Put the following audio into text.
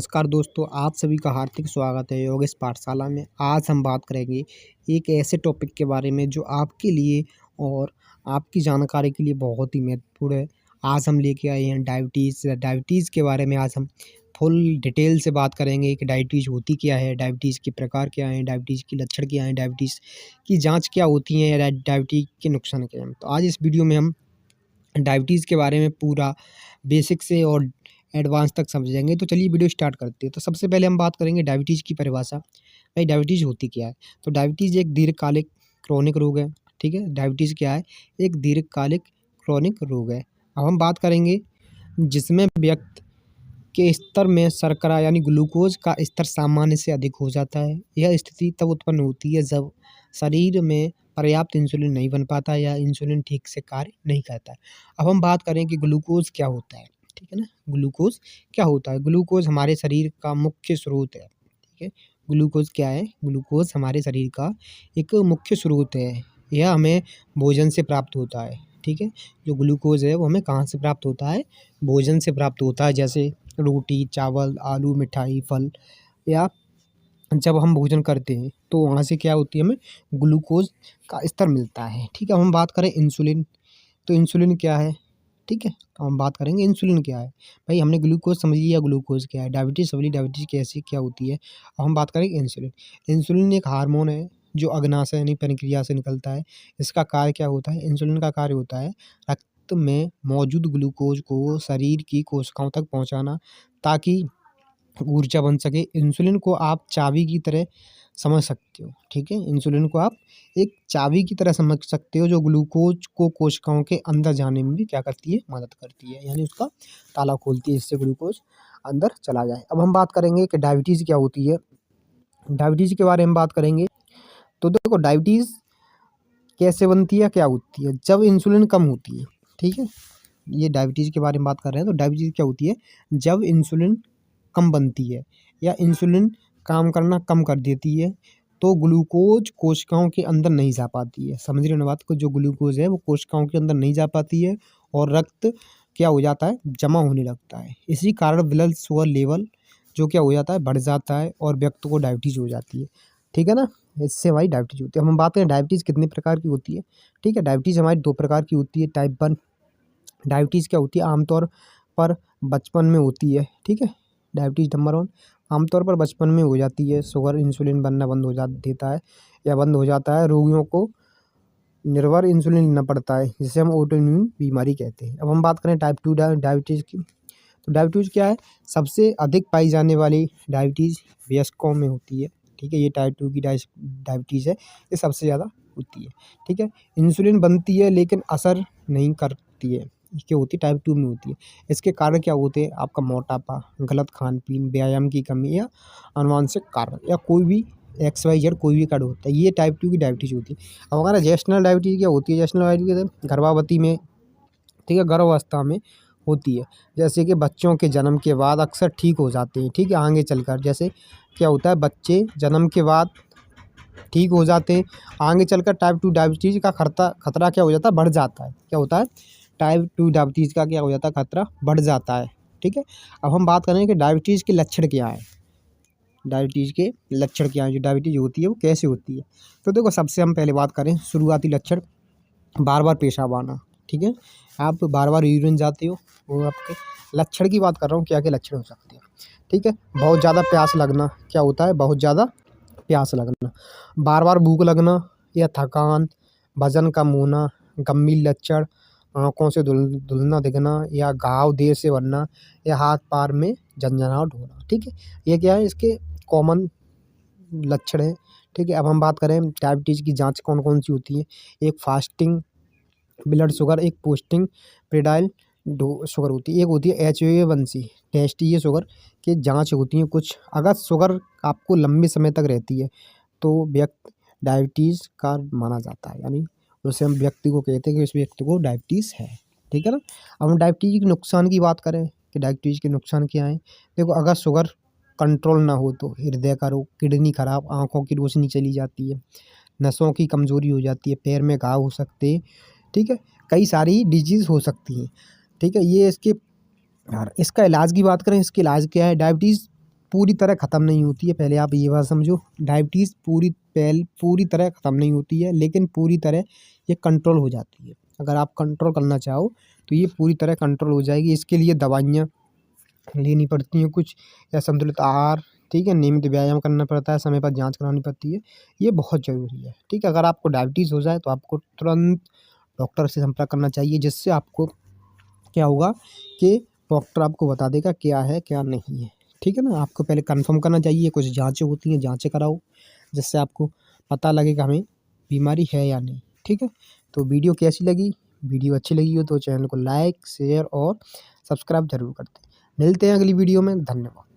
नमस्कार दोस्तों, आप सभी का हार्दिक स्वागत है योग इस पाठशाला में। आज हम बात करेंगे एक ऐसे टॉपिक के बारे में जो आपके लिए और आपकी जानकारी के लिए बहुत ही महत्वपूर्ण है। आज हम लेके आए हैं डायबिटीज़। डायबिटीज़ के बारे में आज हम फुल डिटेल से बात करेंगे कि डायबिटीज़ होती क्या है, डायबिटीज़ के प्रकार क्या हैं, डायबिटीज़ के लक्षण क्या हैं, डायबिटीज़ की जाँच क्या होती है, या डायबिटीज़ के नुकसान क्या हैं। तो आज इस वीडियो में हम डायबिटीज़ के बारे में पूरा बेसिक से और एडवांस तक समझेंगे। तो चलिए वीडियो स्टार्ट करते हैं। तो सबसे पहले हम बात करेंगे डायबिटीज़ की परिभाषा। भाई डायबिटीज़ होती क्या है? तो डायबिटीज़ एक दीर्घकालिक क्रोनिक रोग है, ठीक है? डायबिटीज़ क्या है? एक दीर्घकालिक क्रोनिक रोग है। अब हम बात करेंगे जिसमें व्यक्ति के स्तर में शर्करा यानी ग्लूकोज़ का स्तर सामान्य से अधिक हो जाता है। यह स्थिति तब उत्पन्न होती है जब शरीर में पर्याप्त इंसुलिन नहीं बन पाता या इंसुलिन ठीक से कार्य नहीं करता है। अब हम बात करें कि ग्लूकोज़ क्या होता है, ठीक है ना? ग्लूकोज़ क्या होता है? ग्लूकोज़ हमारे शरीर का मुख्य स्रोत है, ठीक है? ग्लूकोज़ क्या है? ग्लूकोज़ हमारे शरीर का एक मुख्य स्रोत है। यह हमें भोजन से प्राप्त होता है, ठीक है? जो ग्लूकोज़ है वो हमें कहाँ से प्राप्त होता है? भोजन से प्राप्त होता है, जैसे रोटी, चावल, आलू, मिठाई, फल, या जब हम भोजन करते हैं तो वहाँ से क्या होती है, हमें ग्लूकोज़ का स्तर मिलता है, ठीक है? अब हम बात करें इंसुलिन, तो इंसुलिन क्या है, ठीक है? तो हम बात करेंगे इंसुलिन क्या है। भाई हमने ग्लूकोज़ समझ लिया, ग्लूकोज़ क्या है, डायबिटीज़ समझ ली, डायबिटीज़ कैसी क्या होती है। अब हम बात करेंगे इंसुलिन। इंसुलिन एक हार्मोन है जो अग्नाशय यानी पैनक्रियाज से निकलता है। इसका कार्य क्या होता है? इंसुलिन का कार्य होता है रक्त में मौजूद ग्लूकोज़ को शरीर की कोशिकाओं तक पहुँचाना, ताकि ऊर्जा बन सके। इंसुलिन को आप चाबी की तरह समझ सकते हो, ठीक है? इंसुलिन को आप एक चाबी की तरह समझ सकते हो जो ग्लूकोज को कोशिकाओं के अंदर जाने में भी क्या करती है, मदद करती है, यानी उसका ताला खोलती है, इससे ग्लूकोज अंदर चला जाए। अब हम बात करेंगे कि डायबिटीज़ क्या होती है। डायबिटीज़ के बारे में बात करेंगे तो देखो डायबिटीज़ कैसे बनती है, क्या होती है? जब इंसुलिन कम होती है, ठीक है? ये डायबिटीज़ के बारे में बात कर रहे हैं। तो डायबिटीज़ क्या होती है? जब इंसुलिन कम बनती है या इंसुलिन काम करना कम कर देती है, तो ग्लूकोज कोशिकाओं के अंदर नहीं जा पाती है। समझ रहे हो ना बात को? जो ग्लूकोज है वो कोशिकाओं के अंदर नहीं जा पाती है और रक्त क्या हो जाता है, जमा होने लगता है। इसी कारण ब्लड शुगर लेवल जो क्या हो जाता है, बढ़ जाता है और व्यक्ति को डायबिटीज़ हो जाती है, ठीक है ना? इससे भाई डायबिटीज़ होती है। अब हम बात करें डायबिटीज़ कितने प्रकार की होती है, ठीक है? डायबिटीज़ हमारी दो प्रकार की होती है। टाइप 1 डायबिटीज़ क्या होती है, आमतौर पर बचपन में होती है, ठीक है? डायबिटीज़ नंबर 1 आमतौर पर बचपन में हो जाती है। शुगर इंसुलिन बनना बंद हो जा देता है या बंद हो जाता है। रोगियों को निर्भर इंसुलिन लेना पड़ता है, जिसे हम ऑटोइम्यून बीमारी कहते हैं। अब हम बात करें टाइप 2 डायबिटीज़ की, तो डायबिटीज़ क्या है? सबसे अधिक पाई जाने वाली डायबिटीज़ वयस्कों में होती है, ठीक है? ये टाइप 2 की डायबिटीज़ है, ये सबसे ज़्यादा होती है, ठीक है? इंसुलिन बनती है लेकिन असर नहीं करती है, ये क्या होती है, टाइप 2 में होती है। इसके कारण क्या होते हैं? आपका मोटापा, गलत खान-पीन, व्यायाम की कमी या आनुवंशिक कारण, या कोई भी XYZ कोई भी कारण होता है, ये टाइप 2 की डायबिटीज़ होती है। अब हमारा जेस्टनल डायबिटीज़ क्या होती है? जेस्टनल डायबिटीज़ गर्भावती में, ठीक है, गर्भावस्था में होती है। जैसे कि बच्चों के जन्म के बाद अक्सर ठीक हो जाते हैं, ठीक है, आगे चलकर। जैसे क्या होता है, बच्चे जन्म के बाद ठीक हो जाते हैं, आगे चलकर टाइप 2 डायबिटीज़ का खतरा क्या हो जाता है, बढ़ जाता है। क्या होता है? टाइप 2 डायबिटीज़ का क्या हो जाता है, खतरा बढ़ जाता है, ठीक है? अब हम बात करें कि डायबिटीज़ के लक्षण क्या हैं। डायबिटीज़ के लक्षण क्या हैं, जो डायबिटीज़ होती है वो कैसे होती है? तो देखो सबसे हम पहले बात करें शुरुआती लक्षण, बार-बार पेशाब आना, ठीक है? आप बार-बार यूरिन जाते हो, वो आपके लक्षण की बात कर रहा हूँ, क्या-क्या लक्षण हो सकते हैं, ठीक है? बहुत ज़्यादा प्यास लगना, क्या होता है? बहुत ज़्यादा प्यास लगना, बार-बार भूख लगना या थकान, वज़न कम होना, गंभीर लक्षण, आँखों से धुंधला दिखना या घाव देर से भरना या हाथ-पैर में झनझनाहट होना, ठीक है? ये क्या है, इसके कॉमन लक्षण हैं, ठीक है? अब हम बात करें डायबिटीज़ की जाँच कौन-कौन सी होती है। एक फास्टिंग ब्लड शुगर, एक पोस्टिंग प्रेडाइल शुगर होती है, एक होती है HbA1c टेस्ट, ये शुगर की जांच होती है कुछ। अगर शुगर आपको लंबे समय तक रहती है तो व्यक्ति डायबिटीज़ का माना जाता है, यानी उसे हम व्यक्ति को कहते हैं कि उस व्यक्ति को डायबिटीज़ है, ठीक है ना? अब हम डायबिटीज़ के नुकसान की बात करें कि डायबिटीज़ के नुकसान क्या हैं। देखो अगर शुगर कंट्रोल ना हो तो हृदय का रोग, किडनी खराब, आँखों की रोशनी चली जाती है, नसों की कमज़ोरी हो जाती है, पैर में घाव हो सकते हैं, ठीक है? कई सारी डिजीज़ हो सकती हैं, ठीक है? ये इसके और इसका इलाज की बात करें, इसका इलाज क्या है? डायबिटीज़ पूरी तरह ख़त्म नहीं होती है, पहले आप ये बात समझो। डायबिटीज़ पूरी तरह ख़त्म नहीं होती है, लेकिन पूरी तरह ये कंट्रोल हो जाती है। अगर आप कंट्रोल करना चाहो तो ये पूरी तरह कंट्रोल हो जाएगी। इसके लिए दवाइयाँ लेनी पड़ती हैं कुछ, या संतुलित आहार, ठीक है, नियमित व्यायाम करना पड़ता है, समय पर जाँच करानी पड़ती है। ये बहुत ज़रूरी है, ठीक है। अगर आपको डायबिटीज़ हो जाए तो आपको तुरंत डॉक्टर से संपर्क करना चाहिए, जिससे आपको क्या होगा कि डॉक्टर आपको बता देगा क्या है, क्या नहीं है, ठीक है ना। आपको पहले कन्फर्म करना चाहिए, कुछ जाँचें होती हैं, जाँचें कराओ, जिससे आपको पता लगेगा हमें बीमारी है या नहीं, ठीक है। तो वीडियो कैसी लगी? वीडियो अच्छी लगी हो तो चैनल को लाइक, शेयर और सब्सक्राइब ज़रूर कर दें। मिलते हैं अगली वीडियो में। धन्यवाद।